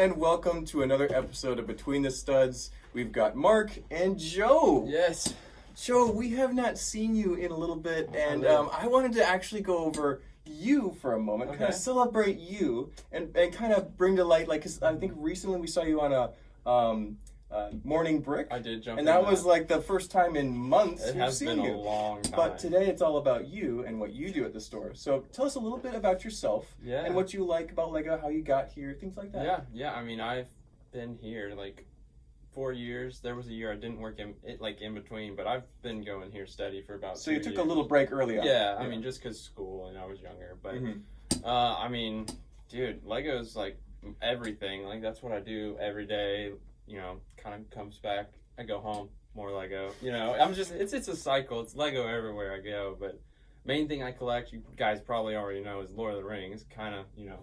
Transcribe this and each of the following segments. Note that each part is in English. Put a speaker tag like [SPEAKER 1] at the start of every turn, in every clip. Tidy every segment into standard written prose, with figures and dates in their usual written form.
[SPEAKER 1] and welcome to another episode of Between the Studs. We've got Mark and Joe.
[SPEAKER 2] Yes.
[SPEAKER 1] Joe, we have not seen you in a little bit, and I wanted to actually go over you for a moment, kind of celebrate you, and kind of bring to light, like, because I think recently we saw you on a Morning Brick.
[SPEAKER 2] I did jump
[SPEAKER 1] and that was like the first time in months
[SPEAKER 2] it
[SPEAKER 1] we've
[SPEAKER 2] has
[SPEAKER 1] seen
[SPEAKER 2] been
[SPEAKER 1] you.
[SPEAKER 2] a long time.
[SPEAKER 1] But today it's all about you and what you do at the store. So tell us a little bit about yourself and what you like about Lego, how you got here, things like that.
[SPEAKER 2] Yeah. I mean, I've been here like 4 years. There was a year I didn't work in between, but I've been going here steady for about.
[SPEAKER 1] So
[SPEAKER 2] 2
[SPEAKER 1] you took
[SPEAKER 2] years.
[SPEAKER 1] a little break early on.
[SPEAKER 2] Yeah, I mean, just because school and I was younger. But I mean, dude, Lego's like everything. Like that's what I do every day. You know, kind of comes back. I go home, more Lego. You know, it's a cycle. It's Lego everywhere I go. But main thing I collect, you guys probably already know, is Lord of the Rings. Kind of, you know.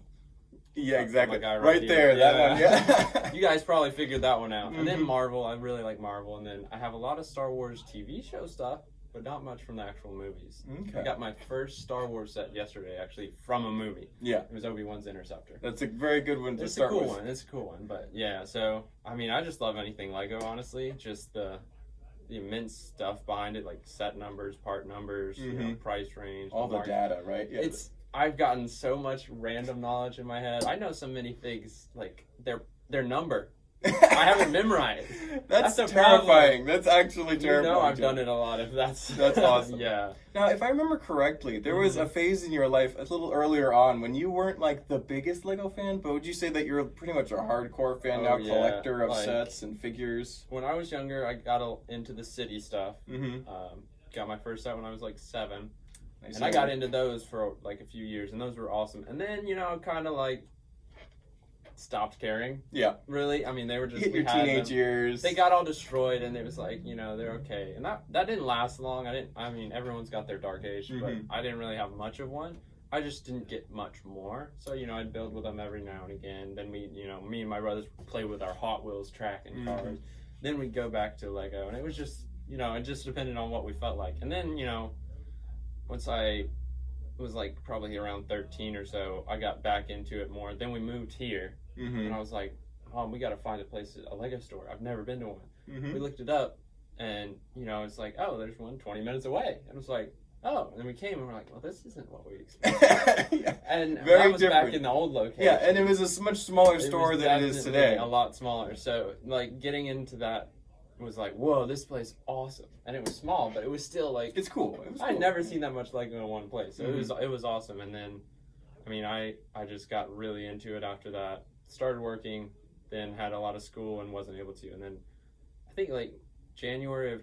[SPEAKER 1] Yeah, exactly.
[SPEAKER 2] Right
[SPEAKER 1] there,
[SPEAKER 2] yeah.
[SPEAKER 1] that one. Yeah.
[SPEAKER 2] You guys probably figured that one out. And then Marvel. I really like Marvel. And then I have a lot of Star Wars TV show stuff, but not much from the actual movies.
[SPEAKER 1] Okay.
[SPEAKER 2] I got my first Star Wars set yesterday, actually, from a movie.
[SPEAKER 1] Yeah.
[SPEAKER 2] It was Obi-Wan's Interceptor.
[SPEAKER 1] That's a very good one to start with.
[SPEAKER 2] It's a cool one. But yeah, so, I mean, I just love anything Lego, honestly. Just the immense stuff behind it, like set numbers, part numbers, you know, price range.
[SPEAKER 1] All the data, right? Yeah.
[SPEAKER 2] I've gotten so much random knowledge in my head. I know so many things, like their number. I haven't memorized.
[SPEAKER 1] That's terrifying. That's actually terrifying.
[SPEAKER 2] You know I've done it a lot. If that's
[SPEAKER 1] awesome.
[SPEAKER 2] Yeah.
[SPEAKER 1] Now, if I remember correctly, there was a phase in your life a little earlier on when you weren't like the biggest Lego fan, but would you say that you're pretty much a hardcore fan now, collector of sets and figures?
[SPEAKER 2] When I was younger, I got into the city stuff. Got my first set when I was like 7. And I got into those for like a few years, and those were awesome. And then, you know, kind of like stopped caring.
[SPEAKER 1] Yeah.
[SPEAKER 2] Really? I mean, they were just...
[SPEAKER 1] Hit your teenage years.
[SPEAKER 2] They got all destroyed, and it was like, you know, they're okay. And that didn't last long. I mean, everyone's got their dark age, but I didn't really have much of one. I just didn't get much more. So, you know, I'd build with them every now and again. Then me and my brothers would play with our Hot Wheels track and cars. Then we'd go back to Lego, and it was just, you know, it just depended on what we felt like. And then, you know, once I was like probably around 13 or so, I got back into it more. Then we moved here, and I was like, we got to find a Lego store. I've never been to one. We looked it up, and, you know, it's like, oh, there's one 20 minutes away. And it was like, oh, and we came, and we're like, well, this isn't what we expected. And that was different. Back in the old location.
[SPEAKER 1] Yeah, and it was a much smaller store than it is today.
[SPEAKER 2] A lot smaller. So, like, getting into that was like, whoa, this place is awesome. And it was small, but it was still like,
[SPEAKER 1] it's cool.
[SPEAKER 2] I'd never seen that much Lego in one place. So it was awesome. And then, I mean, I just got really into it after that. Started working, then had a lot of school and wasn't able to. And then I think like January of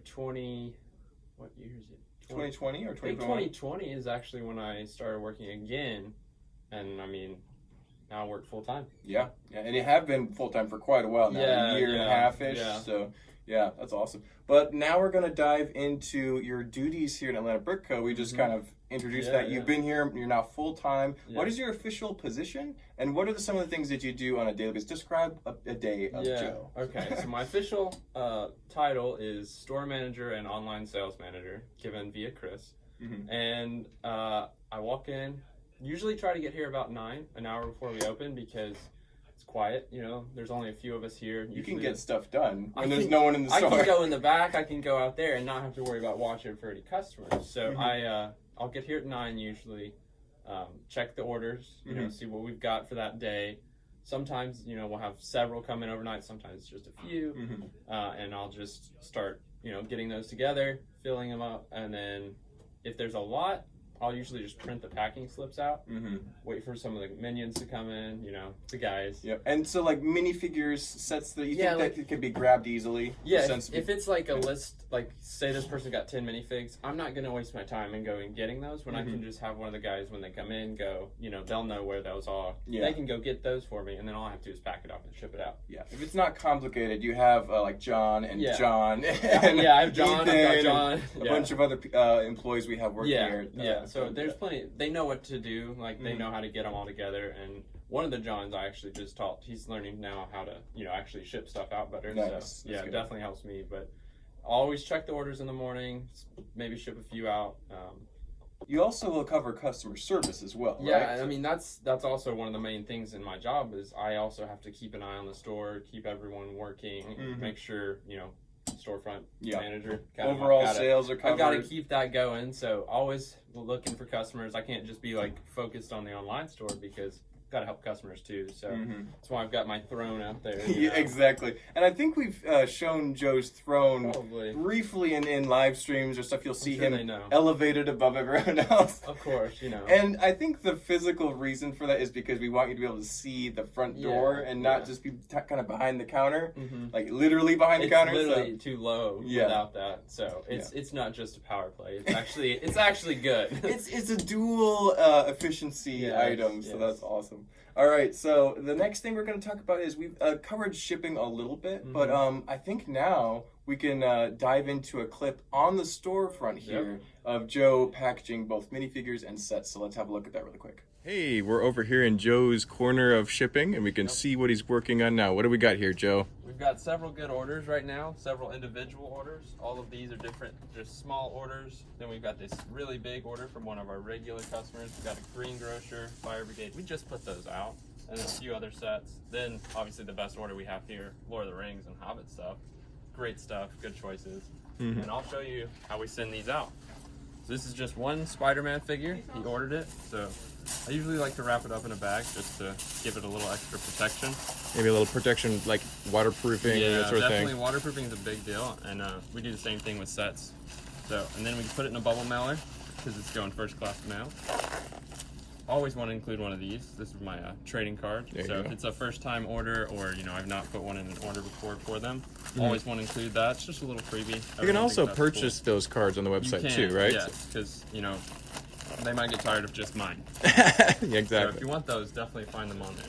[SPEAKER 2] what year is it?
[SPEAKER 1] 2020 or 2021?
[SPEAKER 2] I think 2020 is actually when I started working again. And I mean, now I work full time.
[SPEAKER 1] Yeah. And you have been full time for quite a while now, a year and a half-ish.
[SPEAKER 2] Yeah.
[SPEAKER 1] So yeah, that's awesome. But now we're going to dive into your duties here in Atlanta Brick Co. We just kind of introduced that. You've been here, you're now full-time. Yeah. What is your official position, and what are some of the things that you do on a daily basis? Describe a day of Joe.
[SPEAKER 2] Okay, so my official title is store manager and online sales manager, given via Chris. And I walk in, usually try to get here about 9, an hour before we open, because it's quiet, you know, there's only a few of us here.
[SPEAKER 1] You can get stuff done when there's no one in the store.
[SPEAKER 2] I can go in the back, I can go out there and not have to worry about watching for any customers. So I'll get here at 9 usually, check the orders, you know, see what we've got for that day. Sometimes, you know, we'll have several come in overnight, sometimes it's just a few, and I'll just start, you know, getting those together, filling them up, and then if there's a lot, I'll usually just print the packing slips out, wait for some of the minions to come in, you know, the guys.
[SPEAKER 1] Yep. And so, like, minifigures, sets that you think that can be grabbed easily?
[SPEAKER 2] Yeah, if it's like a list, like, say this person got 10 minifigs, I'm not going to waste my time in going getting those when I can just have one of the guys, when they come in, go, you know, they'll know where those are. Yeah. They can go get those for me, and then all I have to do is pack it up and ship it out.
[SPEAKER 1] Yeah. If it's not complicated, you have, like, John and John.
[SPEAKER 2] And I have John, I've got John.
[SPEAKER 1] A bunch of other employees we have working here.
[SPEAKER 2] So there's plenty. They know what to do. Like they know how to get them all together. And one of the Johns I actually just taught. He's learning now how to, you know, actually ship stuff out better.
[SPEAKER 1] Nice.
[SPEAKER 2] So it definitely helps me. But I'll always check the orders in the morning. Maybe ship a few out.
[SPEAKER 1] You also will cover customer service as well,
[SPEAKER 2] Yeah,
[SPEAKER 1] right?
[SPEAKER 2] I mean that's also one of the main things in my job is I also have to keep an eye on the store, keep everyone working, make sure, you know, storefront manager.
[SPEAKER 1] Overall sales are covered.
[SPEAKER 2] I've got to keep that going. So always looking for customers. I can't just be like focused on the online store because got to help customers too. So that's why I've got my throne out there.
[SPEAKER 1] Yeah, exactly. And I think we've shown Joe's throne briefly in live streams or stuff. You'll see him elevated above everyone else.
[SPEAKER 2] Of course, you know.
[SPEAKER 1] And I think the physical reason for that is because we want you to be able to see the front door and not just be kind of behind the counter, like literally behind the counter.
[SPEAKER 2] It's literally too low without that. So it's not just a power play. It's actually good.
[SPEAKER 1] It's a dual efficiency item. So that's awesome. All right, so the next thing we're going to talk about is we've covered shipping a little bit, but I think now we can dive into a clip on the storefront here of Joe packaging both minifigures and sets. So let's have a look at that really quick. Hey, we're over here in Joe's corner of shipping, and we can see what he's working on now. What do we got here, Joe?
[SPEAKER 2] We've got several good orders right now, several individual orders. All of these are different, just small orders. Then we've got this really big order from one of our regular customers. We've got a greengrocer, fire brigade. We just put those out, and a few other sets. Then, obviously, the best order we have here, Lord of the Rings and Hobbit stuff. Great stuff, good choices. And I'll show you how we send these out. So this is just one Spider-Man figure. He ordered it, so I usually like to wrap it up in a bag just to give it a little extra protection.
[SPEAKER 1] Maybe a little protection like waterproofing or that sort of thing?
[SPEAKER 2] Definitely waterproofing is a big deal, and we do the same thing with sets. So, and then we put it in a bubble mailer because it's going first class mail. Always want to include one of these. This is my trading card. So if it's a first time order or, you know, I've not put one in an order before for them, always want to include that. It's just a little freebie.
[SPEAKER 1] You can also purchase those cards on the website too, right?
[SPEAKER 2] Yes, because, you know, they might get tired of just mine.
[SPEAKER 1] Yeah, exactly.
[SPEAKER 2] So if you want those, definitely find them on there.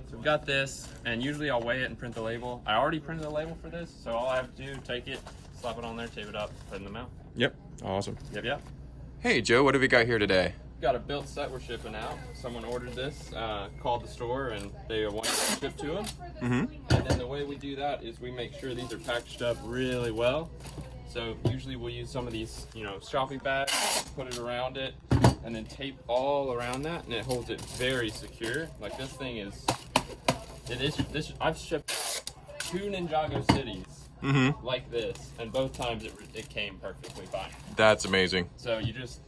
[SPEAKER 2] So we've got this, and usually I'll weigh it and print the label. I already printed the label for this, so all I have to do, take it, slap it on there, tape it up, put it in the mail.
[SPEAKER 1] Yep, awesome.
[SPEAKER 2] Yep.
[SPEAKER 1] Hey Joe, what have we got here today?
[SPEAKER 2] Got a built set we're shipping out. Someone ordered this, called the store, and they want it shipped to them. And then the way we do that is we make sure these are packaged up really well. So usually we'll use some of these, you know, shopping bags, put it around it, and then tape all around that, and it holds it very secure. Like this thing is, I've shipped 2 Ninjago cities like this, and both times it came perfectly fine.
[SPEAKER 1] That's amazing.
[SPEAKER 2] So you just,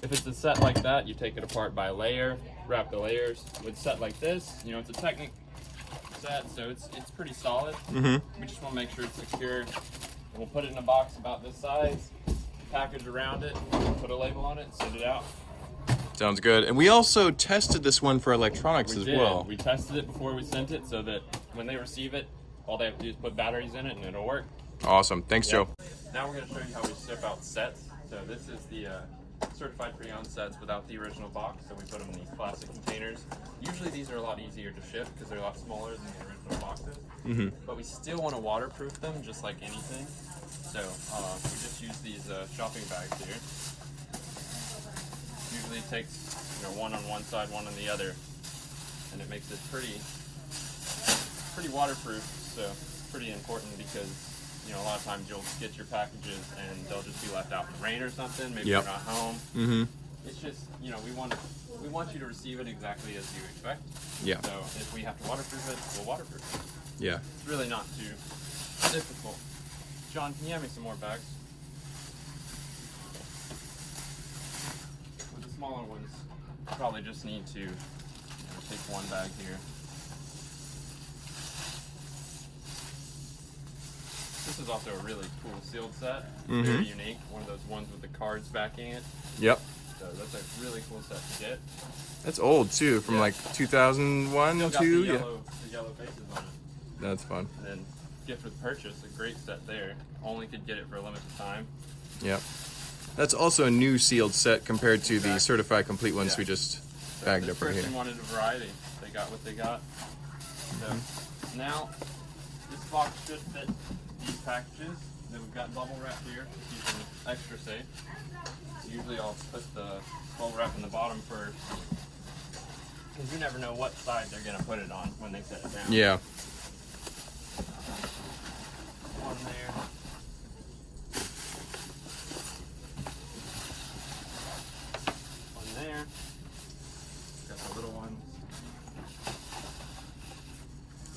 [SPEAKER 2] if it's a set like that, you take it apart by layer, wrap the layers. With a set like this, you know, it's a Technic set, so it's pretty solid. We just want to make sure it's secure. And we'll put it in a box about this size, package around it, put a label on it, send it out.
[SPEAKER 1] Sounds good. And we also tested this one for electronics as well.
[SPEAKER 2] We tested it before we sent it so that when they receive it, all they have to do is put batteries in it and it'll work.
[SPEAKER 1] Awesome. Thanks, Joe.
[SPEAKER 2] Now we're going to show you how we ship out sets. So this is the certified pre-owned sets without the original box. So we put them in these plastic containers. Usually these are a lot easier to ship because they're a lot smaller than the original boxes. But we still want to waterproof them just like anything. So we just use these shopping bags here. Usually it takes, you know, one on one side, one on the other, and it makes it pretty waterproof. So it's pretty important because, you know, a lot of times you'll get your packages and they'll just be left out in the rain or something. Maybe you're not home. It's just, you know, we want you to receive it exactly as you expect.
[SPEAKER 1] Yeah.
[SPEAKER 2] So if we have to waterproof it, we'll waterproof it.
[SPEAKER 1] Yeah.
[SPEAKER 2] It's really not too difficult. John, can you have me some more bags? With the smaller ones, probably just need to take one bag here. This is also a really cool sealed set. Very unique. One of those ones with the cards backing it.
[SPEAKER 1] Yep.
[SPEAKER 2] So that's a really cool set to get.
[SPEAKER 1] That's old too, from like 2001,
[SPEAKER 2] Still got
[SPEAKER 1] 2.
[SPEAKER 2] the yellow faces on it.
[SPEAKER 1] That's fun.
[SPEAKER 2] And then gift with purchase, a great set there. Only could get it for a limited time.
[SPEAKER 1] Yep. That's also a new sealed set compared to the certified complete ones we just bagged up right here.
[SPEAKER 2] This person wanted a variety. They got what they got. So now this box should fit these packages. Then we've got bubble wrap here, keeping it extra safe. Usually I'll put the bubble wrap in the bottom first, because you never know what side they're going to put it on when they set it down.
[SPEAKER 1] Yeah.
[SPEAKER 2] One there.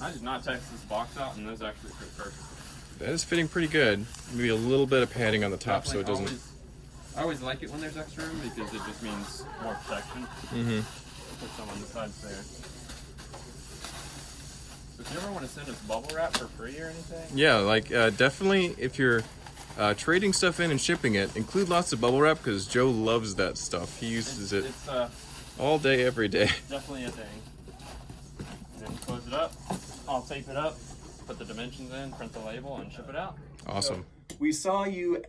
[SPEAKER 2] I did not text this box out, and those actually fit perfect.
[SPEAKER 1] That is fitting pretty good. Maybe a little bit of padding on the top so it doesn't...
[SPEAKER 2] I always like it when there's extra room because it just means more protection.
[SPEAKER 1] Mm-hmm.
[SPEAKER 2] Put some on the sides there. So if you ever want to send us bubble wrap for free or anything?
[SPEAKER 1] Yeah, like definitely if you're trading stuff in and shipping it, include lots of bubble wrap because Joe loves that stuff. He uses it all day, every day.
[SPEAKER 2] Definitely a thing. And then close it up. I'll tape it up, put the dimensions in, print the label, and ship it out.
[SPEAKER 1] Awesome.
[SPEAKER 3] So we saw you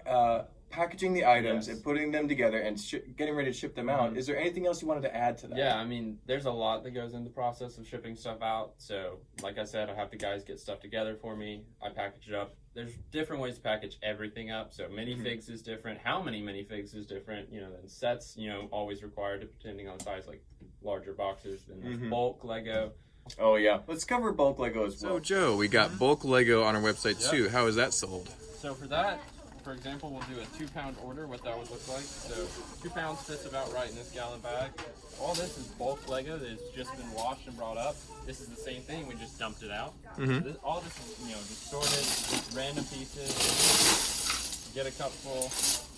[SPEAKER 3] packaging the items and putting them together and getting ready to ship them out. Is there anything else you wanted to add to that?
[SPEAKER 2] Yeah, I mean, there's a lot that goes into the process of shipping stuff out. So, like I said, I have the guys get stuff together for me. I package it up. There's different ways to package everything up. So minifigs is different. How many minifigs is different. You know, then sets, you know, always required depending on size, like larger boxes. Then there's bulk Lego.
[SPEAKER 3] Oh, yeah. Let's cover bulk Lego as well.
[SPEAKER 1] So, Joe, we got bulk Lego on our website, too. How is that sold?
[SPEAKER 2] So, for that, for example, we'll do a 2-pound order, what that would look like. So, 2 pounds fits about right in this gallon bag. All this is bulk Lego that has just been washed and brought up. This is the same thing, we just dumped it out. So all this is, you know, just sorted, random pieces. Get a cup full,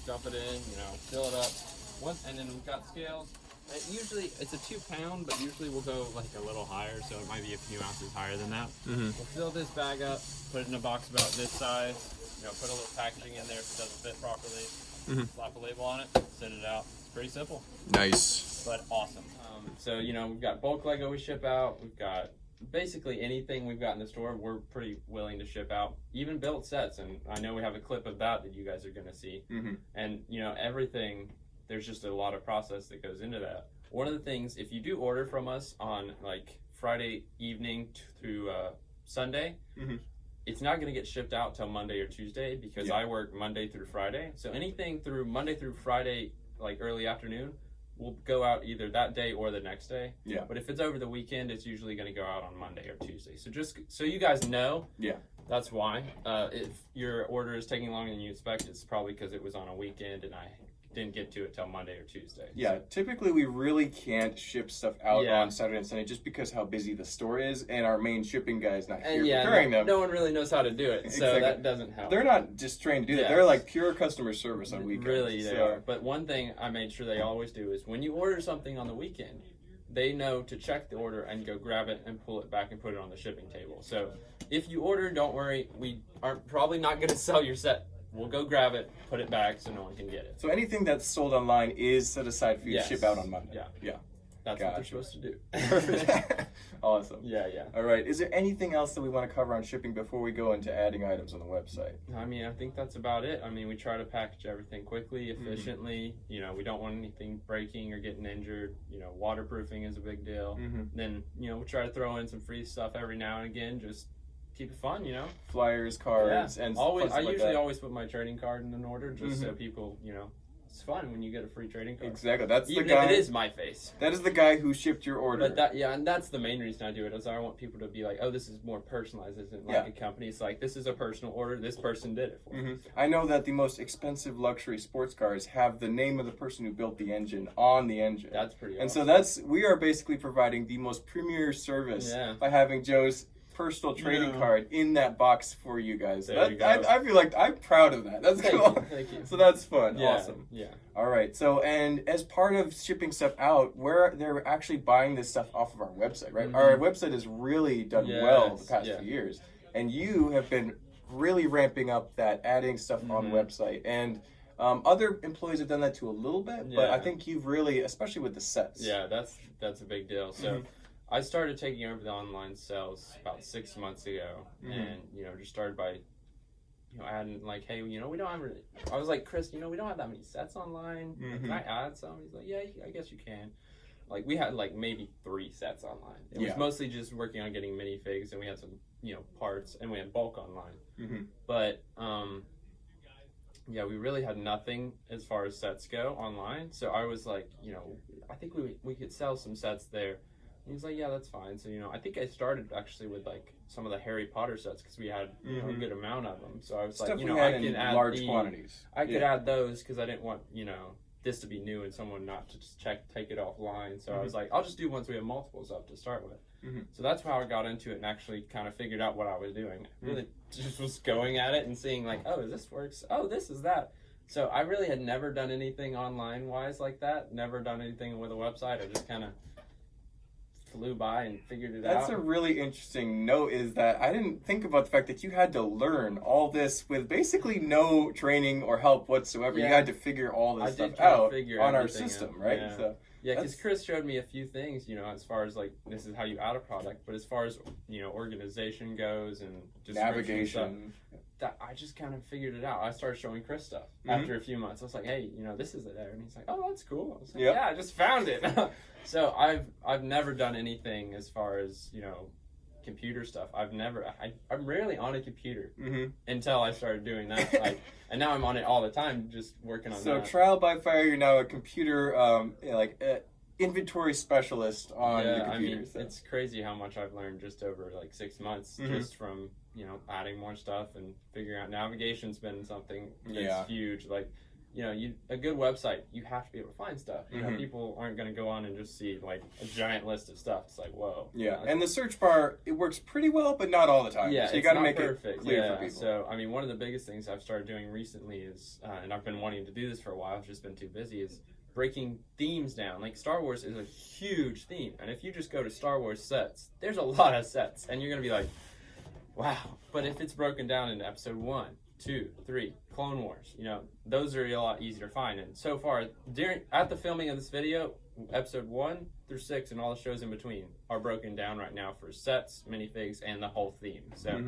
[SPEAKER 2] dump it in, you know, fill it up. And then we've got scales. Usually it's a 2-pound, but usually we'll go like a little higher, so it might be a few ounces higher than that. We'll fill this bag up, put it in a box about this size, you know, put a little packaging in there if it doesn't fit properly, slap a label on it, send it out. It's pretty simple.
[SPEAKER 1] Nice.
[SPEAKER 2] But awesome. So, you know, we've got bulk Lego we ship out, we've got basically anything we've got in the store, we're pretty willing to ship out, even built sets, and I know we have a clip of that you guys are going to see. And, you know, everything... There's just a lot of process that goes into that. One of the things, if you do order from us on like Friday evening through Sunday, it's not going to get shipped out till Monday or Tuesday because I work Monday through Friday. So anything through Monday through Friday, like early afternoon, will go out either that day or the next day.
[SPEAKER 3] Yeah.
[SPEAKER 2] But if it's over the weekend, it's usually going to go out on Monday or Tuesday. So just so you guys know, that's why. If your order is taking longer than you expect, it's probably because it was on a weekend and I didn't get to it till Monday or Tuesday.
[SPEAKER 3] Yeah, typically we really can't ship stuff out on Saturday and Sunday just because how busy the store is and our main shipping guy is not here preparing them.
[SPEAKER 2] No one really knows how to do it, so that doesn't help.
[SPEAKER 3] They're not just trained to do that. They're like pure customer service on weekends.
[SPEAKER 2] Really, they are. But one thing I made sure they always do is when you order something on the weekend, they know to check the order and go grab it and pull it back and put it on the shipping table. So if you order, don't worry, we aren't probably not going to sell your set. We'll go grab it, put it back so no one can get it.
[SPEAKER 3] So anything that's sold online is set aside for you to ship out on Monday.
[SPEAKER 2] Yeah. That's what they're supposed to do.
[SPEAKER 3] Perfect. Awesome.
[SPEAKER 2] Yeah.
[SPEAKER 3] All right. Is there anything else that we want to cover on shipping before we go into adding items on the website?
[SPEAKER 2] I mean, I think that's about it. I mean, we try to package everything quickly, efficiently. You know, we don't want anything breaking or getting injured. You know, waterproofing is a big deal. Then, you know, we try to throw in some free stuff every now and again, just keep it fun, you know.
[SPEAKER 3] Flyers, cards, and
[SPEAKER 2] always. I usually
[SPEAKER 3] like
[SPEAKER 2] always put my trading card in an order just so people, you know, it's fun when you get a free trading card.
[SPEAKER 3] Exactly. That's
[SPEAKER 2] even
[SPEAKER 3] the guy.
[SPEAKER 2] If it is my face.
[SPEAKER 3] That is the guy who shipped your order.
[SPEAKER 2] But and that's the main reason I do it is I want people to be like, oh, this is more personalized. This isn't like a company. It's like this is a personal order. This person did it for me. So.
[SPEAKER 3] I know that the most expensive luxury sports cars have the name of the person who built the engine on the engine.
[SPEAKER 2] That's pretty awesome.
[SPEAKER 3] And so we are basically providing the most premier service by having Joe's personal trading card in that box for you guys.
[SPEAKER 2] You go.
[SPEAKER 3] I feel like I'm proud of that. That's cool.
[SPEAKER 2] Thank you.
[SPEAKER 3] So that's fun.
[SPEAKER 2] Yeah,
[SPEAKER 3] awesome.
[SPEAKER 2] Yeah.
[SPEAKER 3] All right. So, and as part of shipping stuff out, they're actually buying this stuff off of our website, right? Our website has really done well the past few years. And you have been really ramping up that, adding stuff on the website. And other employees have done that too a little bit, but I think you've really, especially with the sets.
[SPEAKER 2] Yeah, that's a big deal. So I started taking over the online sales about 6 months ago, and you know, just started by adding like, hey, you know, we don't have. I was like, Chris, you know, we don't have that many sets online. Can I add some? He's like, yeah, I guess you can. Like we had like maybe 3 sets online. It was mostly just working on getting minifigs, and we had some parts, and we had bulk online. But we really had nothing as far as sets go online. So I was like, I think we could sell some sets there. He was like, yeah, that's fine. So, I think I started actually with like some of the Harry Potter sets because we had a good amount of them. So I was like, I can add
[SPEAKER 3] large quantities.
[SPEAKER 2] I could add those because I didn't want, this to be new and someone not to just take it offline. So I was like, I'll just do ones we have multiples of to start with. So that's how I got into it and actually kind of figured out what I was doing. Really just was going at it and seeing like, oh, this works. Oh, this is that. So I really had never done anything online wise like that. Never done anything with a website. I just kind of flew by and figured it out.
[SPEAKER 3] That's a really interesting note, is that I didn't think about the fact that you had to learn all this with basically no training or help whatsoever. You had to figure all this stuff out on our system, right?
[SPEAKER 2] Yeah.
[SPEAKER 3] So
[SPEAKER 2] yeah, because Chris showed me a few things, you know, as far as like, this is how you add a product, but as far as, you know, organization goes and
[SPEAKER 3] navigation,
[SPEAKER 2] that I just kind of figured it out. I started showing Chris stuff after a few months. I was like, hey, you know, this is it there. And he's like, oh, that's cool. I was like, yeah, I just found it. So I've never done anything as far as, you know, computer stuff. I'm rarely on a computer until I started doing that. Like, and now I'm on it all the time, just working on that.
[SPEAKER 3] So trial by fire, you're now a computer, inventory specialist on the computer.
[SPEAKER 2] I mean, it's crazy how much I've learned just over like 6 months, just from, you know, adding more stuff and figuring out navigation's been something that's huge. Like, you know, a good website, you have to be able to find stuff. You know, people aren't going to go on and just see like a giant list of stuff. It's like, whoa.
[SPEAKER 3] Yeah, and the search bar, it works pretty well, but not all the time.
[SPEAKER 2] Yeah,
[SPEAKER 3] so you got to make
[SPEAKER 2] perfect.
[SPEAKER 3] it clear for people.
[SPEAKER 2] So, I mean, one of the biggest things I've started doing recently is, and I've been wanting to do this for a while, I've just been too busy, is breaking themes down. Like, Star Wars is a huge theme, and if you just go to Star Wars sets, there's a lot of sets, and you're going to be like, wow. But if it's broken down into episode 1, 2, 3, Clone Wars, you know, those are a lot easier to find. And so far, at the filming of this video, episode 1 through 6 and all the shows in between are broken down right now for sets, minifigs, and the whole theme. So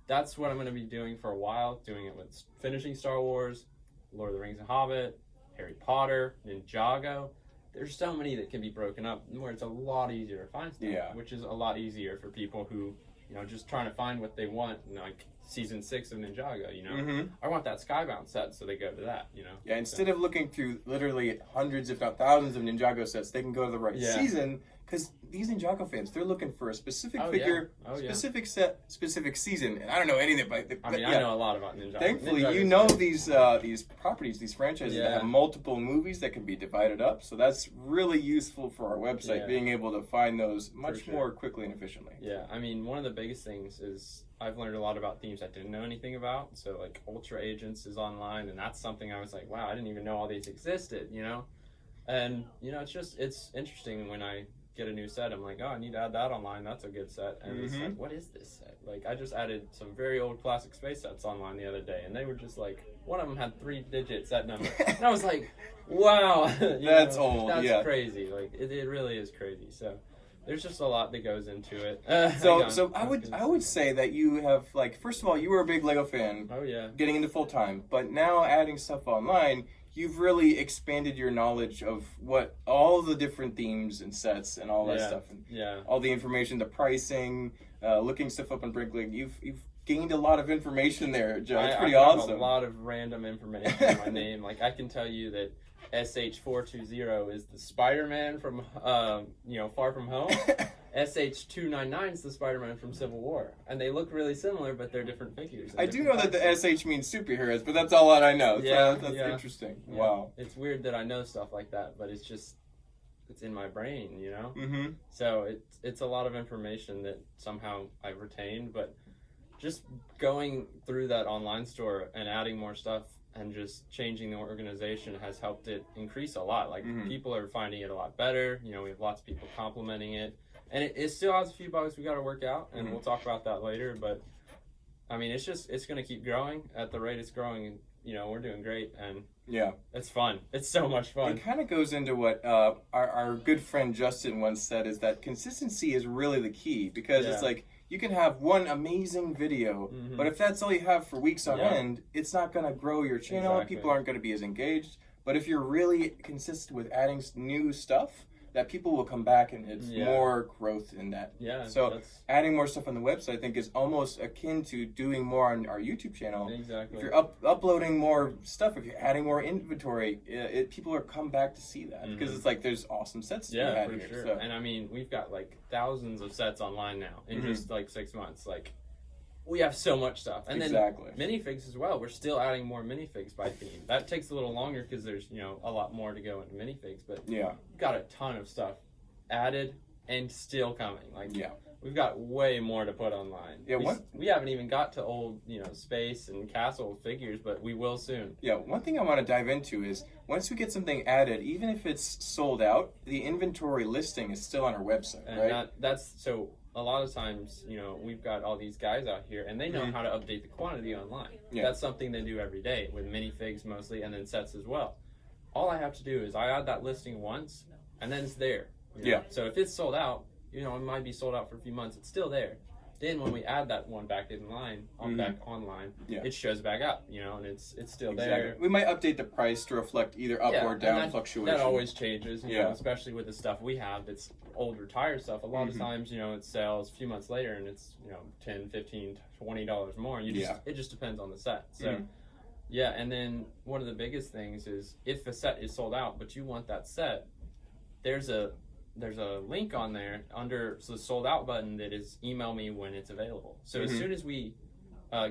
[SPEAKER 2] that's what I'm going to be doing for a while, doing it with finishing Star Wars, Lord of the Rings and Hobbit, Harry Potter, Ninjago. There's so many that can be broken up where it's a lot easier to find stuff, which is a lot easier for people who, you know, just trying to find what they want, you know, like season 6 of Ninjago, you know. I want that Skybound set, so they go to that, you know.
[SPEAKER 3] Yeah, instead of looking through literally hundreds, if not thousands of Ninjago sets, they can go to the right season, because these Ninjago fans, they're looking for a specific figure, specific set, specific season. And I don't know anything about it.
[SPEAKER 2] I mean, I know a lot about Ninjago.
[SPEAKER 3] Thankfully,
[SPEAKER 2] Ninjago's
[SPEAKER 3] you know these properties, these franchises that have multiple movies that can be divided up. So that's really useful for our website, being able to find those much more quickly and efficiently.
[SPEAKER 2] Yeah, I mean, one of the biggest things is I've learned a lot about themes I didn't know anything about. So, like, Ultra Agents is online, and that's something I was like, wow, I didn't even know all these existed, you know? And, you know, it's interesting when I get a new set, I'm like, oh, I need to add that online. That's a good set. And it's like, what is this set? Like, I just added some very old classic space sets online the other day, and they were just like, one of them had 3-digit set number. And I was like, wow.
[SPEAKER 3] That's old.
[SPEAKER 2] That's crazy. Like, it really is crazy. So there's just a lot that goes into it.
[SPEAKER 3] So I would say that you have, like, first of all, you were a big Lego fan.
[SPEAKER 2] Oh yeah.
[SPEAKER 3] Getting into full time, but now adding stuff online, you've really expanded your knowledge of what all the different themes and sets and all that stuff, and all the information, the pricing, looking stuff up on Bricklink. You've gained a lot of information there, Joe. It's pretty awesome.
[SPEAKER 2] I have a lot of random information in my name. Like, I can tell you that SH420 is the Spider-Man from Far From Home. SH299 is the Spider-Man from Civil War, and they look really similar, but they're different figures.
[SPEAKER 3] I do know that the SH means superheroes, but that's all that I know. So that's interesting. Yeah. Wow,
[SPEAKER 2] it's weird that I know stuff like that, but it's in my brain, you know. So it's a lot of information that somehow I've retained, but just going through that online store and adding more stuff and just changing the organization has helped it increase a lot. Like, people are finding it a lot better. You know, we have lots of people complimenting it. And it still has a few bugs we got to work out, and we'll talk about that later. But, I mean, it's going to keep growing at the rate it's growing. And, you know, we're doing great, and it's fun. It's so much fun.
[SPEAKER 3] It kind of goes into what our good friend Justin once said, is that consistency is really the key, because it's like, you can have one amazing video, but if that's all you have for weeks on end, it's not going to grow your channel.
[SPEAKER 2] Exactly.
[SPEAKER 3] People aren't going to be as engaged. But if you're really consistent with adding new stuff, that people will come back, and it's more growth in that. So adding more stuff on the website, I think, is almost akin to doing more on our YouTube channel.
[SPEAKER 2] Exactly.
[SPEAKER 3] If you're uploading more stuff, if you're adding more inventory, people will come back to see that, because it's like there's awesome sets to be had here.
[SPEAKER 2] Sure.
[SPEAKER 3] So.
[SPEAKER 2] And I mean, we've got like thousands of sets online now in just like 6 months. Like, we have so much stuff. And then minifigs as well. We're still adding more minifigs by theme. That takes a little longer because there's, you know, a lot more to go into minifigs. But we've got a ton of stuff added, and still coming. Like,
[SPEAKER 3] yeah.
[SPEAKER 2] We've got way more to put online.
[SPEAKER 3] Yeah,
[SPEAKER 2] we haven't even got to old, Space and Castle figures, but we will soon.
[SPEAKER 3] Yeah, one thing I want to dive into is once we get something added, even if it's sold out, the inventory listing is still on our website,
[SPEAKER 2] and
[SPEAKER 3] right?
[SPEAKER 2] That's so. A lot of times, we've got all these guys out here, and they know how to update the quantity online. Yeah. That's something they do every day with minifigs mostly, and then sets as well. All I have to do is I add that listing once, and then it's there.
[SPEAKER 3] Yeah.
[SPEAKER 2] So if it's sold out, it might be sold out for a few months. It's still there. Then when we add that one back in line, back online, it shows back up, and it's still there.
[SPEAKER 3] We might update the price to reflect either up or down fluctuation.
[SPEAKER 2] That always changes, especially with the stuff we have that's old retired stuff. A lot of times, it sells a few months later and it's, $10, $15, $20 more. And it just depends on the set. So, yeah, and then one of the biggest things is if a set is sold out, but you want that set, there's a link on there under the sold out button that is email me when it's available. So as soon as we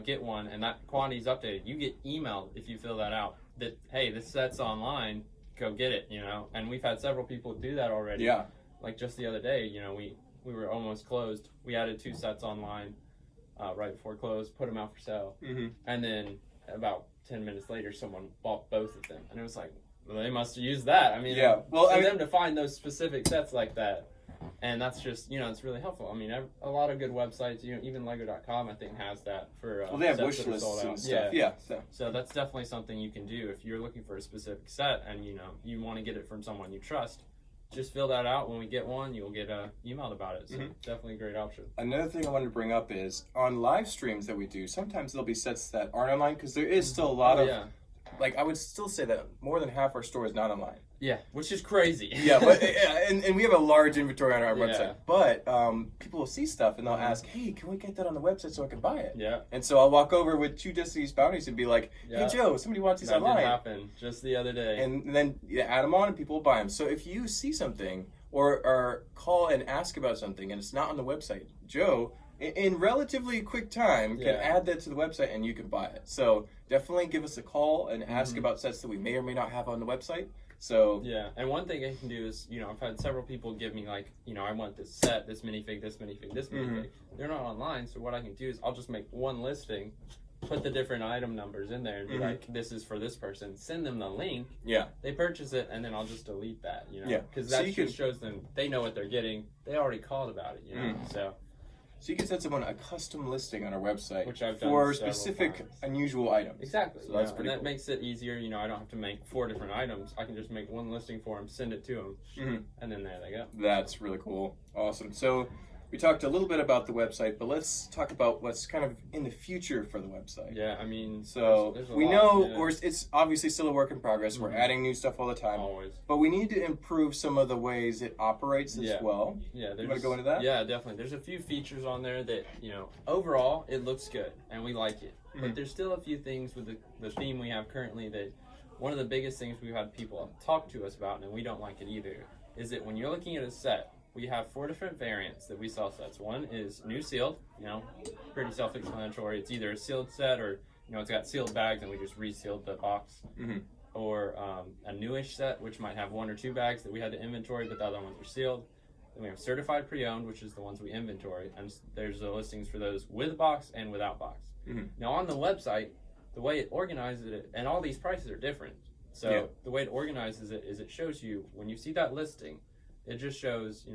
[SPEAKER 2] get one and that quantity is updated, you get emailed if you fill that out that, hey, this set's online, go get it, And we've had several people do that already.
[SPEAKER 3] Yeah.
[SPEAKER 2] Like just the other day, we were almost closed. We added 2 sets online right before close, put them out for sale. And then about 10 minutes later, someone bought both of them. And it was like, well, they must have used that. I mean, for them to find those specific sets like that. And that's just, it's really helpful. I mean, a lot of good websites, even Lego.com, I think, has that for
[SPEAKER 3] they have wish lists and stuff. Yeah.
[SPEAKER 2] So that's definitely something you can do if you're looking for a specific set and, you want to get it from someone you trust. Just fill that out. When we get one, you'll get emailed about it. So definitely a great option.
[SPEAKER 3] Another thing I wanted to bring up is on live streams that we do, sometimes there'll be sets that aren't online because there is still a lot of... Like, I would still say that more than half our store is not online.
[SPEAKER 2] Yeah, which is crazy.
[SPEAKER 3] But and we have a large inventory on our website. But people will see stuff and they'll ask, hey, can we get that on the website so I can buy it?
[SPEAKER 2] Yeah.
[SPEAKER 3] And so I'll walk over with 2 Destiny's bounties and be like, hey, Joe, somebody wants these online.
[SPEAKER 2] That did happen just the other day.
[SPEAKER 3] And then you add them on and people will buy them. So if you see something or call and ask about something and it's not on the website, Joe, in relatively quick time, can add that to the website and you can buy it. So definitely give us a call and ask about sets that we may or may not have on the website. So
[SPEAKER 2] yeah, and one thing I can do is, I've had several people give me like, I want this set, this minifig, this minifig, this minifig. They're not online, so what I can do is I'll just make one listing, put the different item numbers in there and be like, this is for this person. Send them the link.
[SPEAKER 3] Yeah.
[SPEAKER 2] They purchase it, and then I'll just delete that,
[SPEAKER 3] Yeah.
[SPEAKER 2] Because that just shows them they know what they're getting. They already called about it,
[SPEAKER 3] So you can send someone a custom listing on our website
[SPEAKER 2] which I've done
[SPEAKER 3] for specific unusual items.
[SPEAKER 2] Exactly.
[SPEAKER 3] So that's pretty
[SPEAKER 2] and that
[SPEAKER 3] cool.
[SPEAKER 2] makes it easier. I don't have to make 4 different items. I can just make one listing for them, send it to them, and then there they go.
[SPEAKER 3] That's really cool. Awesome. So we talked a little bit about the website, but let's talk about what's kind of in the future for the website.
[SPEAKER 2] Yeah, I mean,
[SPEAKER 3] so
[SPEAKER 2] there's
[SPEAKER 3] we know it's obviously still a work in progress. We're adding new stuff all the time.
[SPEAKER 2] Always.
[SPEAKER 3] But we need to improve some of the ways it operates as well.
[SPEAKER 2] Yeah,
[SPEAKER 3] you want to go into that?
[SPEAKER 2] Yeah, definitely. There's a few features on there that, overall it looks good and we like it. But there's still a few things with the theme we have currently that one of the biggest things we've had people talk to us about, and we don't like it either, is that when you're looking at a set, we have 4 different variants that we sell sets. One is new sealed, pretty self-explanatory. It's either a sealed set or, it's got sealed bags and we just resealed the box. Or a newish set, which might have 1 or 2 bags that we had to inventory, but the other ones are sealed. Then we have certified pre-owned, which is the ones we inventory, and there's the listings for those with box and without box. Now on the website, the way it organizes it, and all these prices are different. So the way it organizes it is it shows you, when you see that listing, it just shows,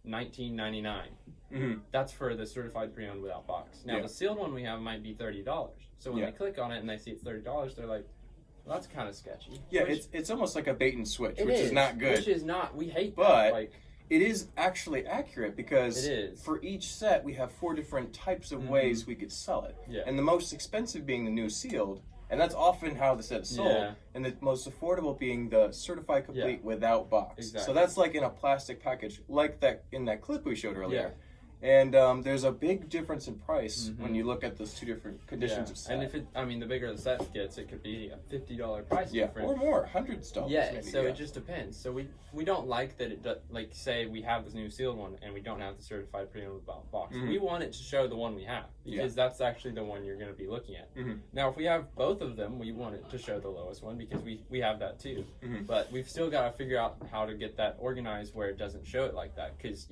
[SPEAKER 2] $19.99. That's for the certified pre-owned without box. Now, the sealed one we have might be $30. So when they click on it and they see it's $30, they're like, well, that's kind of sketchy.
[SPEAKER 3] Yeah, it's almost like a bait and switch, which is not good.
[SPEAKER 2] Which is not, we hate
[SPEAKER 3] that.
[SPEAKER 2] But
[SPEAKER 3] it is actually accurate because
[SPEAKER 2] it is.
[SPEAKER 3] For each set, we have 4 different types of ways we could sell it.
[SPEAKER 2] Yeah.
[SPEAKER 3] And the most expensive being the new sealed, and that's often how the set is sold.
[SPEAKER 2] Yeah.
[SPEAKER 3] And the most affordable being the certified complete without box.
[SPEAKER 2] Exactly.
[SPEAKER 3] So that's like in a plastic package, like that in that clip we showed earlier. And there's a big difference in price when you look at those two different conditions of set.
[SPEAKER 2] And if the bigger the set gets, it could be a $50 price difference.
[SPEAKER 3] Or more, $100s.
[SPEAKER 2] Yeah,
[SPEAKER 3] maybe,
[SPEAKER 2] so it just depends. So we don't like that it does, like say we have this new sealed one and we don't have the certified pre-owned box. We want it to show the one we have because that's actually the one you're going to be looking at. Now, if we have both of them, we want it to show the lowest one because we have that too. But we've still got to figure out how to get that organized where it doesn't show it like that because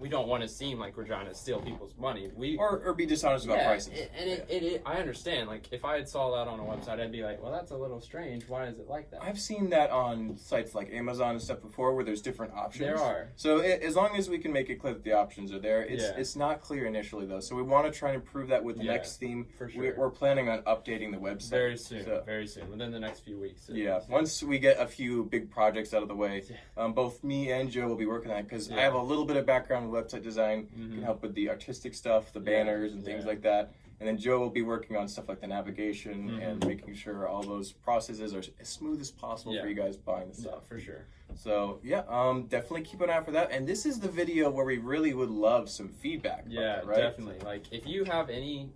[SPEAKER 2] we don't want to seem like we're trying to steal people's money.
[SPEAKER 3] Or be dishonest about prices.
[SPEAKER 2] I understand. Like if I had saw that on a website, I'd be like, well, that's a little strange. Why is it like that?
[SPEAKER 3] I've seen that on sites like Amazon and stuff before, where there's different options.
[SPEAKER 2] There are.
[SPEAKER 3] So as long as we can make it clear that the options are there, it's not clear initially though. So we want to try and improve that with the next theme.
[SPEAKER 2] For sure.
[SPEAKER 3] We're planning on updating the website
[SPEAKER 2] very soon, within the next few weeks.
[SPEAKER 3] Once we get a few big projects out of the way, both me and Joe will be working on it because I have a little bit of background in website design, can help with the artistic stuff, the banners and things like that. And then Joe will be working on stuff like the navigation and making sure all those processes are as smooth as possible for you guys buying the stuff.
[SPEAKER 2] For sure.
[SPEAKER 3] So definitely keep an eye out for that. And this is the video where we really would love some feedback.
[SPEAKER 2] Yeah,
[SPEAKER 3] that, right?
[SPEAKER 2] Definitely. Like if you have any,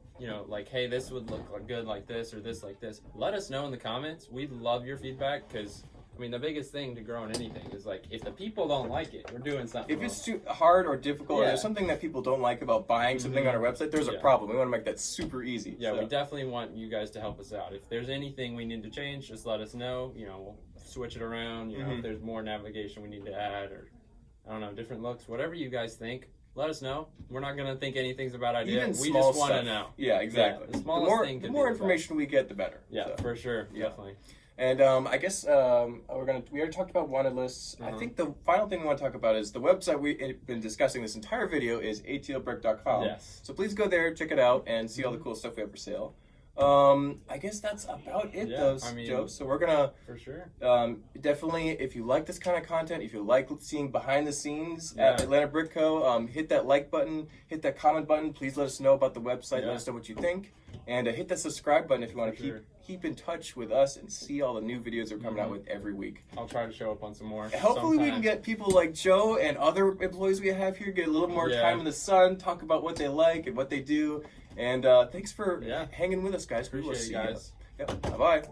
[SPEAKER 2] like, hey, this would look good like this or this like this, let us know in the comments. We'd love your feedback because the biggest thing to grow in anything is like if the people don't like it, we're doing something
[SPEAKER 3] If it's too hard or difficult, or there's something that people don't like about buying something on our website, there's a problem. We want to make that super easy.
[SPEAKER 2] Yeah, we definitely want you guys to help us out. If there's anything we need to change, just let us know. We'll switch it around. If there's more navigation we need to add, or I don't know, different looks, whatever you guys think. Let us know. We're not going to think anything's a bad idea.
[SPEAKER 3] Even
[SPEAKER 2] we
[SPEAKER 3] small
[SPEAKER 2] just want to
[SPEAKER 3] stuff.
[SPEAKER 2] know.
[SPEAKER 3] Yeah, exactly.
[SPEAKER 2] The more
[SPEAKER 3] information we get, the better.
[SPEAKER 2] Yeah, for sure. Definitely.
[SPEAKER 3] And I guess we already talked about wanted lists. I think the final thing we want to talk about is the website we've been discussing this entire video is atlbrick.com.
[SPEAKER 2] Yes.
[SPEAKER 3] So please go there, check it out, and see all the cool stuff we have for sale. I guess that's about it, Joe. So we're gonna
[SPEAKER 2] for sure.
[SPEAKER 3] Definitely, if you like this kind of content, if you like seeing behind the scenes at Atlanta Brick Co., hit that like button, hit that comment button. Please let us know about the website. Let us know what you think, and hit that subscribe button if you want to keep in touch with us and see all the new videos we're coming out with every week.
[SPEAKER 2] I'll try to show up on some more.
[SPEAKER 3] Hopefully, we can get people like Joe and other employees we have here get a little more time in the sun, talk about what they like and what they do. And thanks for hanging with us, guys.
[SPEAKER 2] Appreciate it, guys.
[SPEAKER 3] Bye-bye.